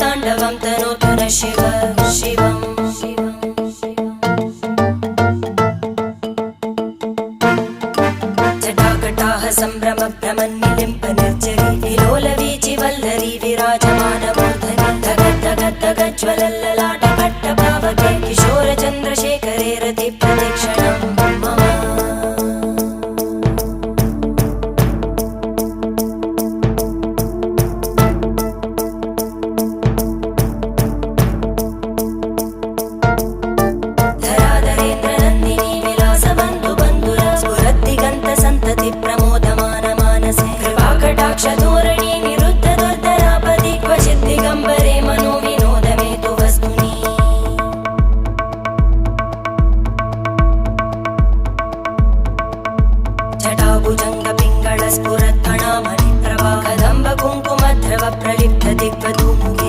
ताण्डवं तनोतु न शिव शिवम् जटाकटाः सम्भ्रम भ्रमन्निलिम्प निर्जरी विलोलवीचि वल्लरी विराजमानमूर्धनि धगज्ज्वलल्ललाटपट्टपावके किशोरचन्द्रशेखरे रतिप्रतिक्षणं मम प्रमोदमानमानसे निरुद्ध दुर्धरापदि क्वचित् दिगम्बरे मनो विनोदमेतु वस्तुनि जटाभुजङ्ग पिङ्गळ स्फुरत्फणामणि प्रभा कदम्ब कुङ्कुमद्रव प्रलिप्त दिग्वधूमुखी